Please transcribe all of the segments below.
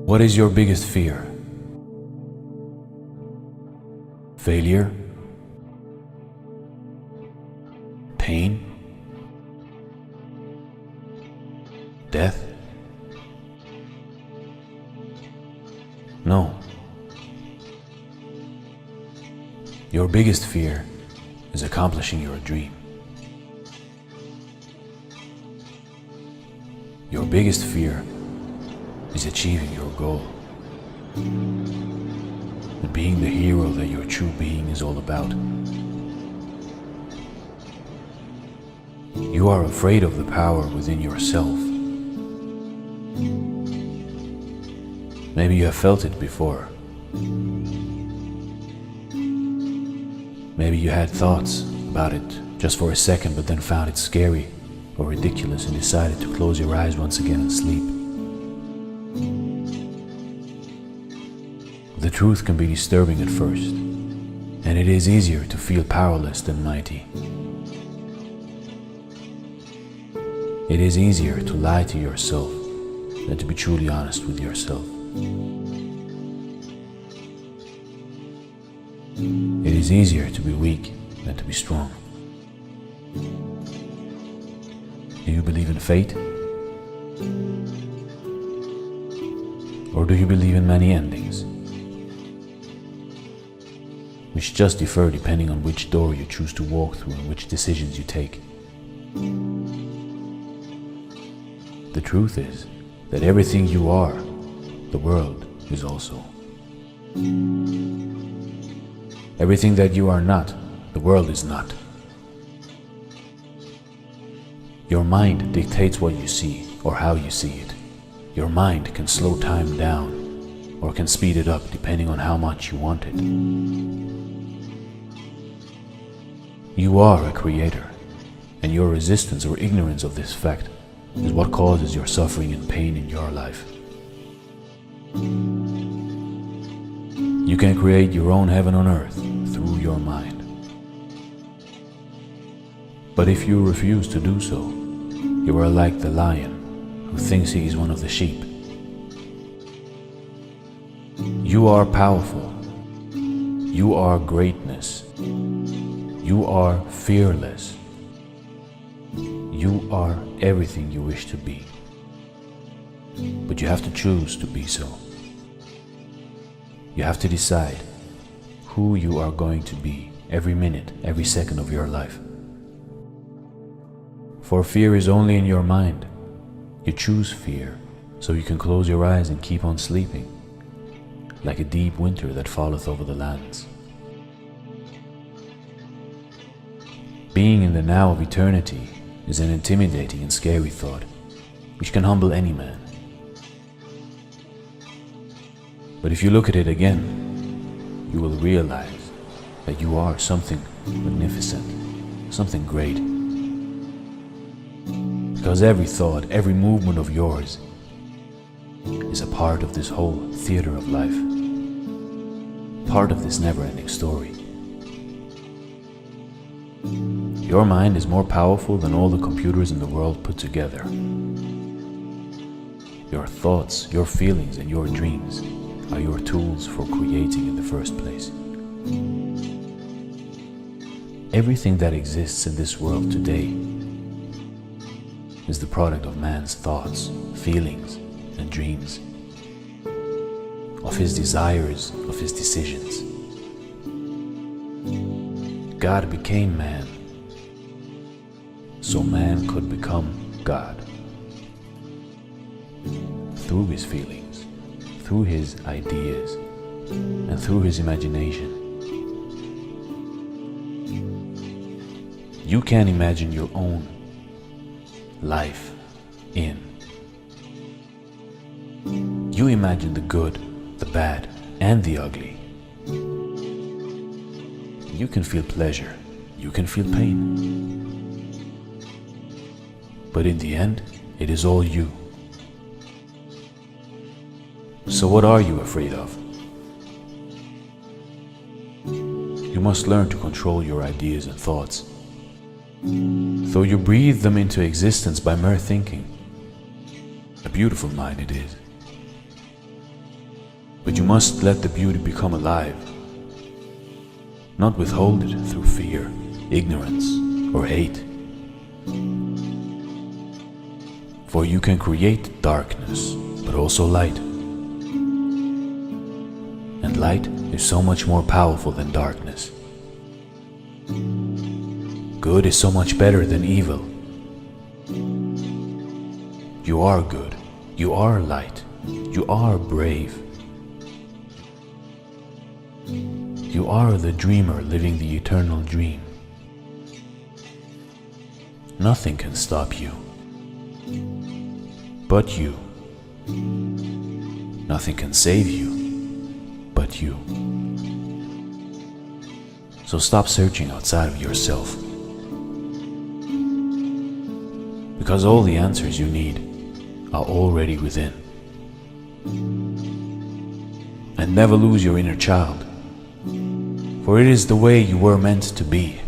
What is your biggest fear? Failure? Pain? Death? No. Your biggest fear is accomplishing your dream. Your biggest fear is achieving your goal. And being the hero that your true being is all about. You are afraid of the power within yourself. Maybe you have felt it before. Maybe you had thoughts about it just for a second, but then found it scary or ridiculous and decided to close your eyes once again and sleep. The truth can be disturbing at first, and it is easier to feel powerless than mighty. It is easier to lie to yourself than to be truly honest with yourself. It is easier to be weak than to be strong. Do you believe in fate? Or do you believe in many endings, which just differ depending on which door you choose to walk through and which decisions you take? The truth is that everything you are, the world is also. Everything that you are not, the world is not. Your mind dictates what you see or how you see it. Your mind can slow time down or can speed it up depending on how much you want it. You are a creator, and your resistance or ignorance of this fact is what causes your suffering and pain in your life. You can create your own heaven on earth through your mind. But if you refuse to do so, you are like the lion who thinks he is one of the sheep. You are powerful. You are greatness. You are fearless. You are everything you wish to be. But you have to choose to be so. You have to decide who you are going to be every minute, every second of your life. For fear is only in your mind. You choose fear, so you can close your eyes and keep on sleeping, like a deep winter that falleth over the lands. Being in the now of eternity is an intimidating and scary thought, which can humble any man. But if you look at it again, you will realize that you are something magnificent, something great. Because every thought, every movement of yours is a part of this whole theater of life, part of this never-ending story. Your mind is more powerful than all the computers in the world put together. Your thoughts, your feelings, and your dreams are your tools for creating in the first place. Everything that exists in this world today is the product of man's thoughts, feelings, and dreams, of his desires, of his decisions. God became man, so man could become God. Through his feelings, through his ideas, and through his imagination. You can imagine your own life in. You imagine the good, the bad, and the ugly. You can feel pleasure, you can feel pain. But in the end, it is all you. So what are you afraid of? You must learn to control your ideas and thoughts. Though you breathe them into existence by mere thinking, a beautiful mind it is. But you must let the beauty become alive, not withhold it through fear, ignorance, or hate. For you can create darkness, but also light. And light is so much more powerful than darkness. Good is so much better than evil. You are good. You are light. You are brave. You are the dreamer living the eternal dream. Nothing can stop you but you. Nothing can save you but you. So stop searching outside of yourself, because all the answers you need are already within. And never lose your inner child, for it is the way you were meant to be.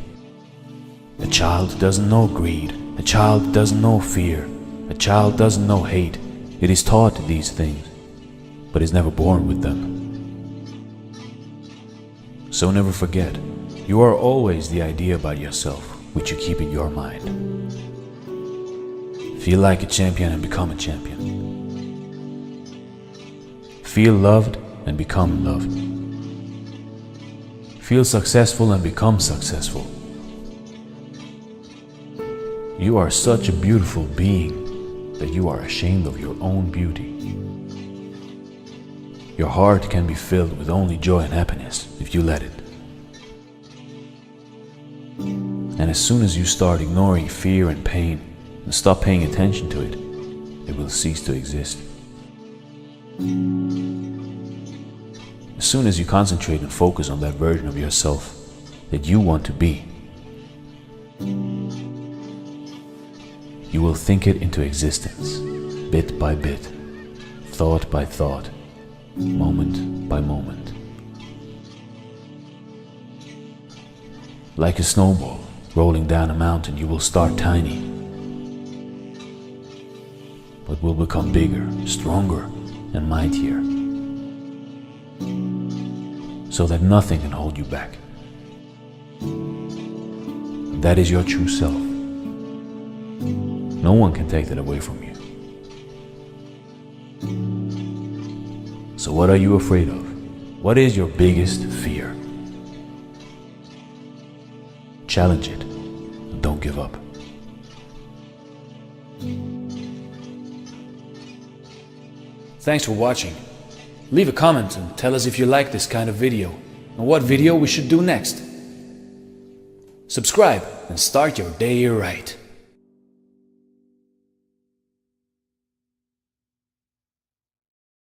A child doesn't know greed. A child doesn't know fear. A child doesn't know hate. It is taught these things, but is never born with them. So never forget, you are always the idea about yourself which you keep in your mind. Feel like a champion and become a champion. Feel loved and become loved. Feel successful and become successful. You are such a beautiful being that you are ashamed of your own beauty. Your heart can be filled with only joy and happiness if you let it. And as soon as you start ignoring fear and pain and stop paying attention to it, it will cease to exist. As soon as you concentrate and focus on that version of yourself that you want to be, you will think it into existence, bit by bit, thought by thought, moment by moment. Like a snowball rolling down a mountain, you will start tiny, but will become bigger, stronger, and mightier, so that nothing can hold you back. That is your true self. No one can take that away from you. So what are you afraid of? What is your biggest fear? Challenge it, and don't give up. Thanks for watching. Leave a comment and tell us if you like this kind of video and what video we should do next. Subscribe and start your day right.